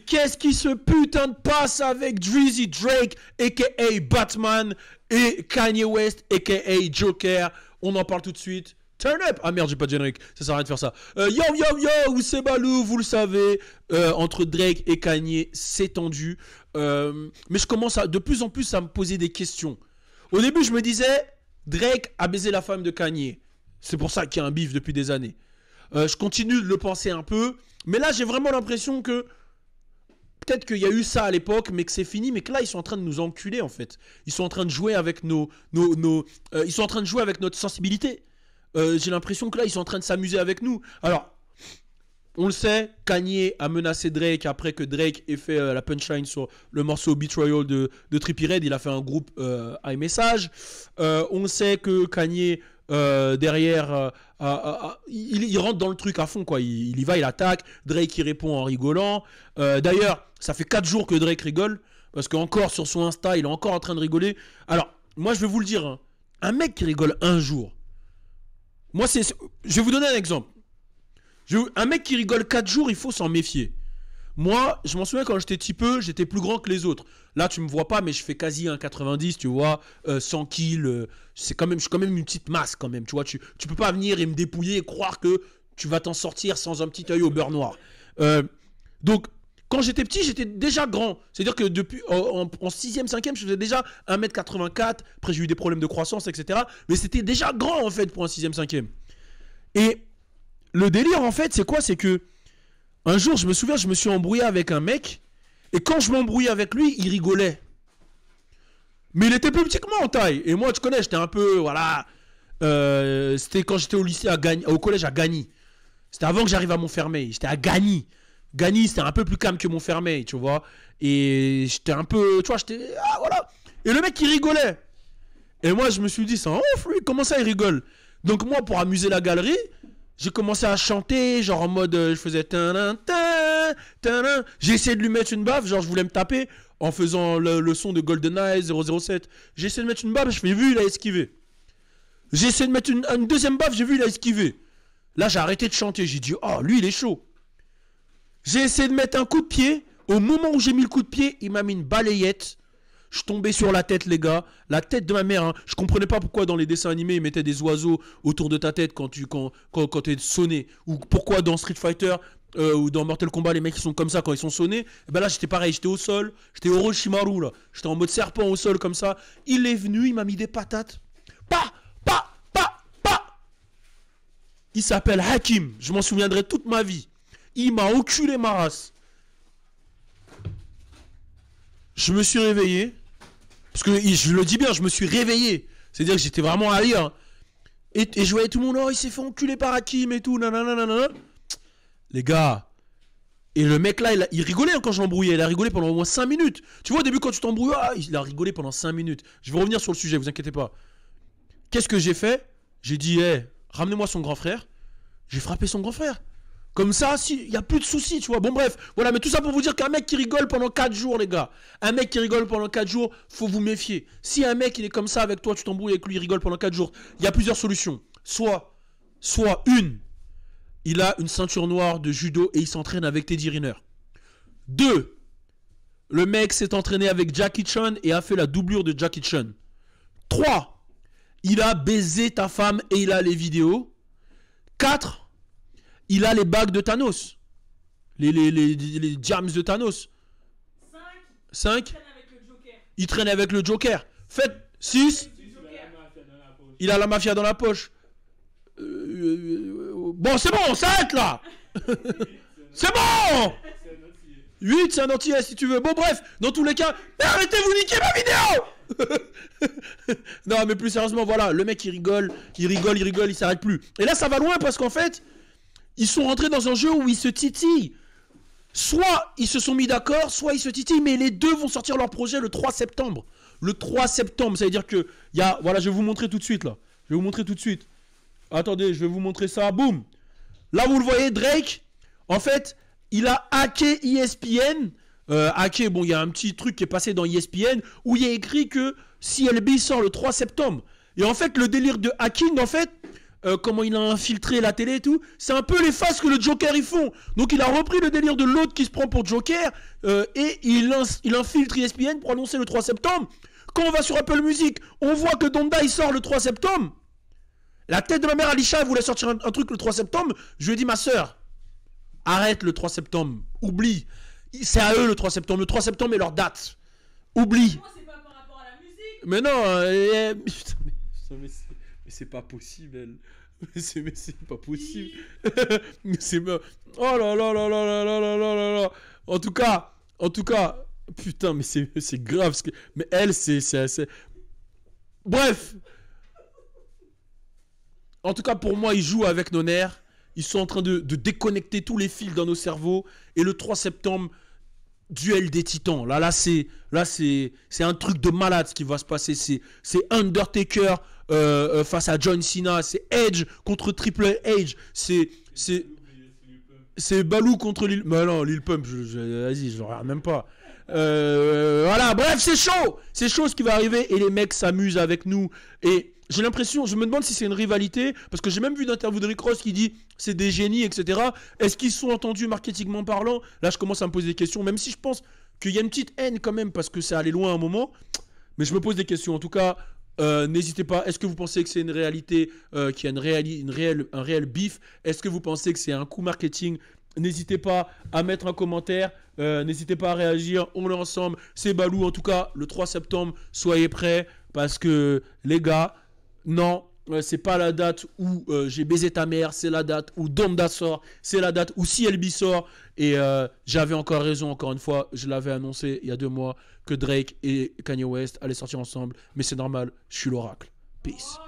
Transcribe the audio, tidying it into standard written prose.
Qu'est-ce qui se putain de passe avec Drizzy Drake, a.k.a. Batman, et Kanye West, a.k.a. Joker? On en parle tout de suite. Turn up! Ah merde, j'ai pas de générique, ça sert à rien de faire ça. Yo, c'est Balou, vous le savez. Entre Drake et Kanye, c'est tendu. Mais je commence de plus en plus à me poser des questions. Au début, je me disais, Drake a baisé la femme de Kanye. C'est pour ça qu'il y a un bif depuis des années. Je continue de le penser un peu. Mais là, j'ai vraiment l'impression que peut-être qu'il y a eu ça à l'époque, mais que c'est fini, mais que là, ils sont en train de nous enculer, en fait. Ils sont en train de jouer avec ils sont en train de jouer avec notre sensibilité. J'ai l'impression que là, ils sont en train de s'amuser avec nous. Alors, on le sait, Kanye a menacé Drake après que Drake ait fait la punchline sur le morceau Betrayal de Trippie Redd. Il a fait un groupe iMessage. On sait que Kanye, derrière, il rentre dans le truc à fond, quoi. Il y va, il attaque. Drake, il répond en rigolant. D'ailleurs, ça fait 4 jours que Drake rigole. Parce qu'encore sur son Insta, il est encore en train de rigoler. Alors, moi, je vais vous le dire. Hein, un mec qui rigole un jour. Moi, je vais vous donner un exemple. Un mec qui rigole 4 jours, il faut s'en méfier. Moi, je m'en souviens quand j'étais petit peu, j'étais plus grand que les autres. Là, tu me vois pas, mais je fais quasi 1,90, tu vois, 100 kills. Je suis quand même une petite masse, quand même. Tu vois, tu peux pas venir et me dépouiller et croire que tu vas t'en sortir sans un petit œil au beurre noir. Donc, quand j'étais petit, j'étais déjà grand. C'est-à-dire que depuis en 6e, 5e, je faisais déjà 1m84. Après, j'ai eu des problèmes de croissance, etc. Mais c'était déjà grand, en fait, pour un 6e, 5e. Et le délire, en fait, c'est quoi? C'est que un jour, je me souviens, je me suis embrouillé avec un mec. Et quand je m'embrouillais avec lui, il rigolait. Mais il était plus petit que moi en taille. Et moi, tu connais, j'étais un peu, voilà. C'était quand j'étais au lycée, au collège à Gagny. C'était avant que j'arrive à Montfermeil. J'étais à Gagny. Gagny, c'était un peu plus calme que Montfermeil, tu vois. Et j'étais un peu, tu vois, j'étais, ah, voilà. Et le mec, il rigolait. Et moi, je me suis dit, c'est un ouf, lui, comment ça, il rigole? Donc moi, pour amuser la galerie, j'ai commencé à chanter, genre en mode, je faisais tanin, tanin, tanin. J'ai essayé de lui mettre une baffe, genre je voulais me taper en faisant le son de GoldenEye 007. J'ai essayé de mettre une baffe, je fais, vu, il a esquivé. J'ai essayé de mettre une deuxième baffe, j'ai vu, il a esquivé. Là, j'ai arrêté de chanter, j'ai dit, oh, lui, il est chaud. J'ai essayé de mettre un coup de pied. Au moment où j'ai mis le coup de pied, il m'a mis une balayette. Je suis tombé sur la tête, les gars. La tête de ma mère. Hein. Je comprenais pas pourquoi dans les dessins animés, ils mettaient des oiseaux autour de ta tête quand t'es sonné. Ou pourquoi dans Street Fighter ou dans Mortal Kombat, les mecs ils sont comme ça quand ils sont sonnés. Et ben là, j'étais pareil. J'étais au sol. J'étais Orochimaru, là. J'étais en mode serpent au sol, comme ça. Il est venu, il m'a mis des patates. Pa. Il s'appelle Hakim. Je m'en souviendrai toute ma vie. Il m'a enculé ma race. Je me suis réveillé. Parce que je le dis bien, je me suis réveillé. C'est-à-dire que j'étais vraiment à rire. Et je voyais tout le monde, oh, il s'est fait enculer par Hakim et tout, nanana. Les gars. Et le mec là, il rigolait hein, quand je l'embrouillais. Il a rigolé pendant au moins 5 minutes. Tu vois, au début, quand tu t'embrouilles, il a rigolé pendant 5 minutes. Je vais revenir sur le sujet, vous inquiétez pas. Qu'est-ce que j'ai fait? J'ai dit, hey, ramenez-moi son grand frère. J'ai frappé son grand frère. Comme ça, il n'y a plus de soucis, tu vois. Bon, bref, voilà, mais tout ça pour vous dire qu'un mec qui rigole pendant 4 jours, les gars. Un mec qui rigole pendant 4 jours, faut vous méfier. Si un mec, il est comme ça avec toi, tu t'embrouilles avec lui, il rigole pendant 4 jours, il y a plusieurs solutions. Soit une, il a une ceinture noire de judo et il s'entraîne avec Teddy Riner. 2, le mec s'est entraîné avec Jackie Chan et a fait la doublure de Jackie Chan. 3, il a baisé ta femme et il a les vidéos. 4, il a les bagues de Thanos. Les jams de Thanos. 5. Il traîne avec le Joker. Faites 6. Il a la mafia dans la poche. Bon, c'est bon, on s'arrête là. C'est bon. 8, c'est un antillais si tu veux. Bon, bref, dans tous les cas, arrêtez-vous niquer ma vidéo. Non, mais plus sérieusement, voilà, le mec il rigole, il s'arrête plus. Et là, ça va loin parce qu'en fait, ils sont rentrés dans un jeu où ils se titillent. Soit ils se sont mis d'accord, soit ils se titillent, mais les deux vont sortir leur projet le 3 septembre. Le 3 septembre, ça veut dire que... Voilà, je vais vous montrer tout de suite, là. Je vais vous montrer tout de suite. Attendez, je vais vous montrer ça. Boum. Là, vous le voyez, Drake, en fait, il a hacké ESPN. Hacké, bon, il y a un petit truc qui est passé dans ESPN où il y a écrit que CLB sort le 3 septembre. Et en fait, le délire de hacking, en fait... comment il a infiltré la télé et tout. C'est un peu les faces que le Joker ils font. Donc il a repris le délire de l'autre qui se prend pour Joker et il infiltre ESPN pour annoncer le 3 septembre. Quand on va sur Apple Music, on voit que Donda il sort le 3 septembre. La tête de ma mère Alisha elle voulait sortir un truc le 3 septembre. Je lui ai dit ma soeur, arrête le 3 septembre, oublie. C'est à eux le 3 septembre. Le 3 septembre est leur date. Oublie. Moi, c'est pas par rapport à la musique. Mais non, putain, mais c'est pas possible, elle. Mais c'est pas possible. Mais c'est... Oh là là là là là là là là là là. En tout cas, putain, mais c'est grave. Mais elle, c'est... Bref. En tout cas, pour moi, ils jouent avec nos nerfs. Ils sont en train de déconnecter tous les fils dans nos cerveaux. Et le 3 septembre... Duel des titans. Là c'est un truc de malade ce qui va se passer. C'est Undertaker face à John Cena. C'est Edge contre Triple H. C'est Balou contre Lil... Mais non, Lil Pump, vas-y, je regarde même pas. Voilà, bref, c'est chaud. C'est chaud ce qui va arriver et les mecs s'amusent avec nous. Et j'ai l'impression, je me demande si c'est une rivalité, parce que j'ai même vu une interview de Rick Ross qui dit c'est des génies, etc. Est-ce qu'ils sont entendus marketingment parlant? Là, je commence à me poser des questions, même si je pense qu'il y a une petite haine quand même, parce que ça allait loin à un moment. Mais je me pose des questions. En tout cas, n'hésitez pas. Est-ce que vous pensez que c'est une réalité, qu'il y a un réel beef? Est-ce que vous pensez que c'est un coup marketing? N'hésitez pas à mettre un commentaire. N'hésitez pas à réagir. On est ensemble. C'est Balou. En tout cas, le 3 septembre, soyez prêts. Parce que, les gars, non, c'est pas la date où j'ai baisé ta mère. C'est la date où Donda sort. C'est la date où CLB sort. Et j'avais encore raison, encore une fois. Je l'avais annoncé il y a 2 mois que Drake et Kanye West allaient sortir ensemble. Mais c'est normal. Je suis l'oracle. Peace.